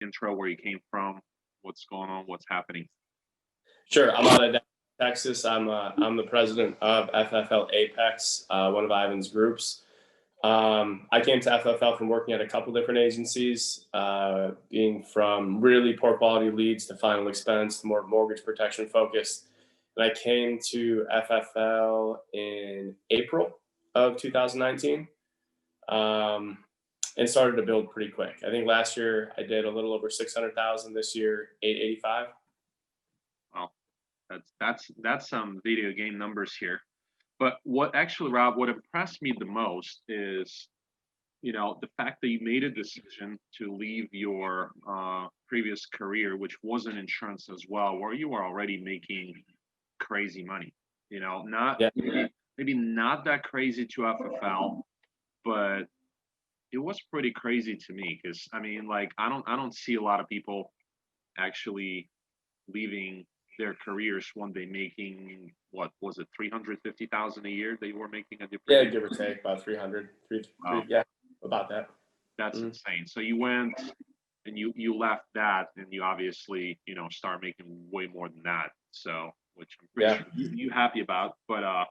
intro where you came from, what's going on, what's happening? Sure. I'm out of Dallas, Texas. I'm the president of FFL Apex, one of Ivan's groups. I came to FFL from working at a couple different agencies, being from really poor quality leads to final expense to more mortgage protection focused. And I came to FFL in April of 2019, and started to build pretty quick. I think last year I did a little over 600,000. This year, 885. Well, that's some video game numbers here. But what actually, Rob, what impressed me the most is, the fact that you made a decision to leave your previous career, which was in insurance as well, where you were already making crazy money. Not Yeah. maybe not that crazy to FFL, but it was pretty crazy to me because I mean, like I don't see a lot of people actually leaving their careers one day making what was it 350,000 a year they were making at the Yeah, previous. give or take about 300, Wow, yeah, about that. that's Mhm. insane. So you went and you left that and you obviously start making way more than that. So which I'm pretty Yeah. sure you happy about. But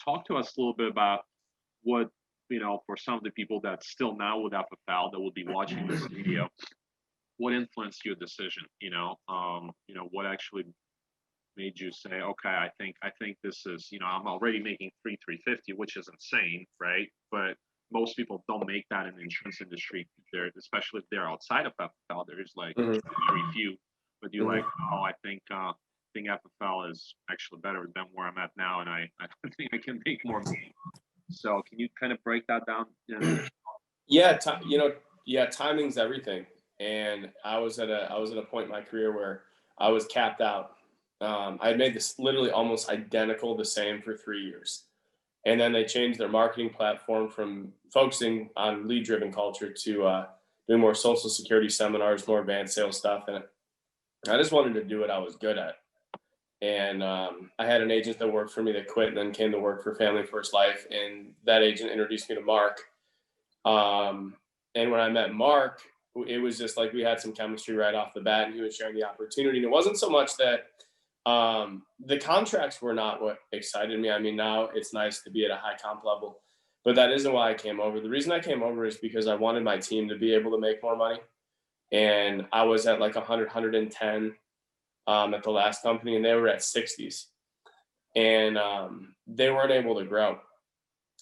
talk to us a little bit about what for some of the people that still now with FFL that will be watching this video, what influenced your decision? What actually made you say, okay, I think this is, I'm already making 350, which is insane, right? But most people don't make that in the insurance industry. They're especially if they're outside of FFL. There's like Mhm. very few. But you're like, Mhm. oh, I think FFL is actually better than where I'm at now, and I think I can make more money. So can you kind of break that down? Yeah, yeah, timing's everything. And I was at a point in my career where I was capped out. I had made this literally almost identical the same for 3 years. And then they changed their marketing platform from focusing on lead driven culture to doing more social security seminars, more advanced sales stuff. And I just wanted to do what I was good at. And I had an agent that worked for me that quit and then came to work for Family First Life. And that agent introduced me to Mark. Um, and when I met Mark, it was just like we had some chemistry right off the bat, and he was sharing the opportunity. And it wasn't so much that the contracts were not what excited me. I mean, now it's nice to be at a high comp level, but that isn't why I came over. The reason I came over is because I wanted my team to be able to make more money. And I was at like 100, 110 at the last company, and they were at 60s. And they weren't able to grow,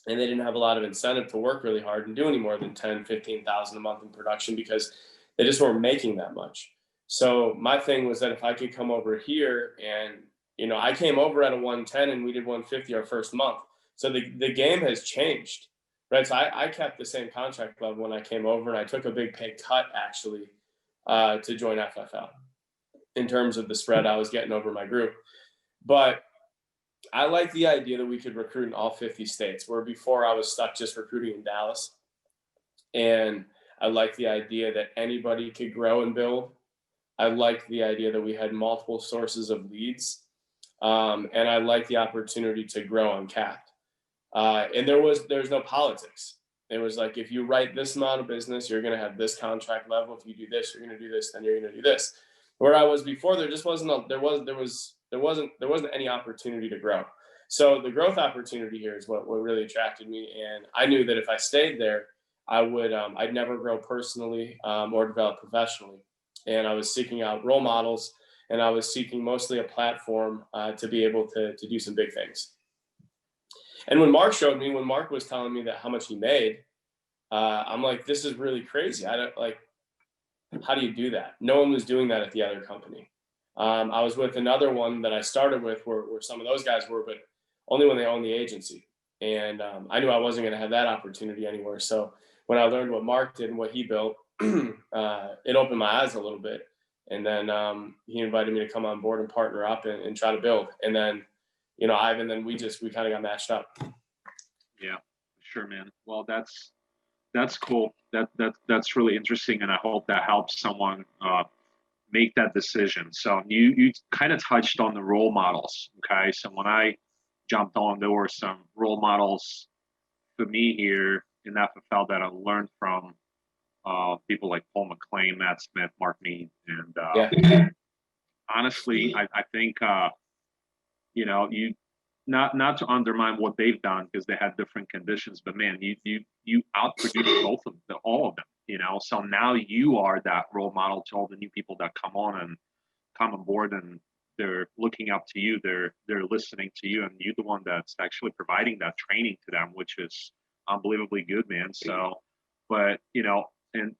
and they didn't have a lot of incentive to work really hard and do any more than 10, 15,000 a month in production because they just weren't making that much. So my thing was that if I could come over here and, I came over at a 110 and we did 150 our first month. So the game has changed, right? So I kept the same contract level when I came over, and I took a big pay cut actually to join FFL in terms of the spread I was getting over my group. But I like the idea that we could recruit in all 50 states, where before I was stuck just recruiting in Dallas. And I like the idea that anybody could grow and build. I like the idea that we had multiple sources of leads. And I like the opportunity to grow uncapped. And there's no politics. It was like, if you write this amount of business, you're going to have this contract level. If you do this, you're going to do this, then you're going to do this. Where I was before, there just wasn't there wasn't any opportunity to grow. So the growth opportunity here is what really attracted me, and I knew that if I stayed there, I'd never grow personally or develop professionally. And I was seeking out role models, and I was seeking mostly a platform to be able to do some big things. And when Mark was telling me that how much he made, I'm like, this is really crazy. I don't like, how do you do that? No one was doing that at the other company. I was with another one that I started with where some of those guys were, but only when they owned the agency. And I knew I wasn't going to have that opportunity anywhere. So when I learned what Mark did and what he built, it opened my eyes a little bit. And then he invited me to come on board and partner up and try to build. And then, Ivan, then we kind of got matched up. Yeah, sure, man. Well, that's cool. That's really interesting, and I hope that helps someone make that decision. So you kind of touched on the role models. Okay, so when I jumped on, there were some role models for me here in FFL that I learned from. people like Paul McLean, Matt Smith, Mark Mead, and Yeah. honestly, I think you not to undermine what they've done because they had different conditions, but man, you outproduce all of them. So now you are that role model to all the new people that come on board, and they're looking up to you. They're listening to you, and you're the one that's actually providing that training to them, which is unbelievably good, man. So, but and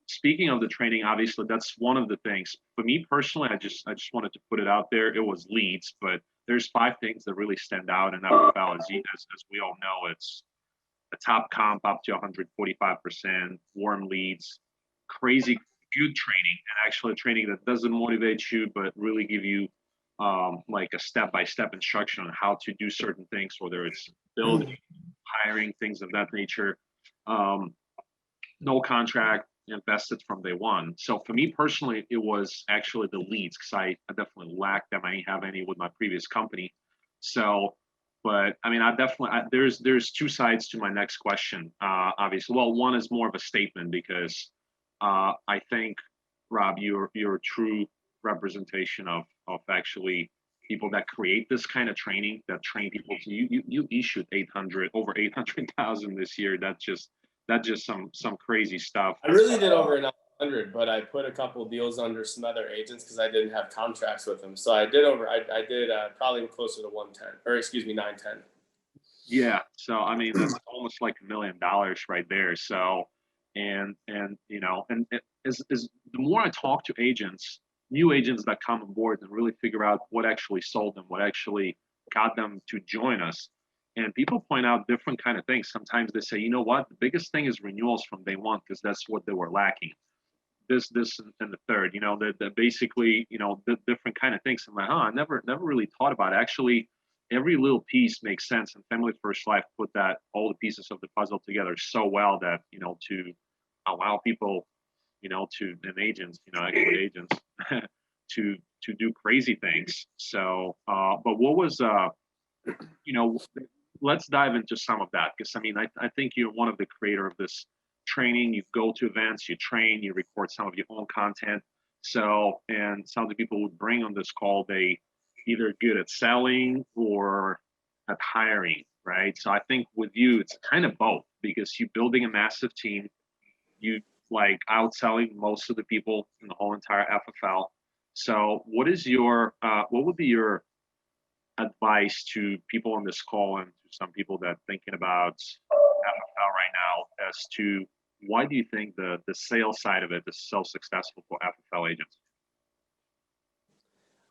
speaking of the training, obviously that's one of the things. For me personally, I just wanted to put it out there. It was leads, but there's five things that really stand out in FFL. As we all know, it's a top comp up to 145%, warm leads, crazy good training, and actually training that doesn't motivate you, but really give you like a step-by-step instruction on how to do certain things, whether it's building, hiring, things of that nature. Um, no contract, invested from day one. So for me personally, it was actually the leads because I definitely lacked them. I didn't have any with my previous company. So, but I mean, there's two sides to my next question. Obviously, well, one is more of a statement because I think Rob, you're a true representation of actually people that create this kind of training that train people to you issued 800 over 800,000 this year. That's just some crazy stuff. I really did over 900, but I put a couple deals under some other agents because I didn't have contracts with them. So I did probably closer to 110, or excuse me, 910. Yeah. So I mean, that's almost like $1 million right there. So, and as the more I talk to agents, new agents that come on board and really figure out what actually sold them, what actually got them to join us, and people point out different kind of things. Sometimes they say, you know what, the biggest thing is renewals from day one because that's what they were lacking. This, and the third, the basically, the different kind of things. I'm like, I never really thought about it. Actually, every little piece makes sense. And Family First Life put that all the pieces of the puzzle together so well that to allow people, to and agents, actually agents, to do crazy things. So, but what was you know, let's dive into some of that because I mean, I think you're one of the creator of this training. You go to events, you train, you record some of your own content. So, and some of the people would bring on this call, they either good at selling or at hiring, right? So I think with you, it's kind of both because you're building a massive team. You like outselling most of the people in the whole entire FFL. So, what would be your advice to people on this call and to some people that are thinking about FFL right now as to why do you think the sales side of it is so successful for FFL agents?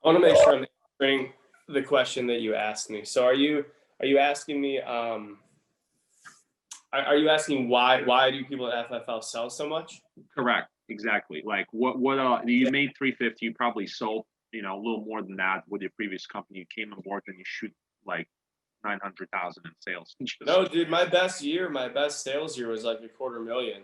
I want to make sure I'm answering the question that you asked me. So are you asking me are you asking why do people at FFL sell so much? Correct, exactly. Like what you made 350, you probably sold a little more than that with your previous company. You came on board and you shoot like 900,000 in sales. No, dude, my best sales year was like a quarter million.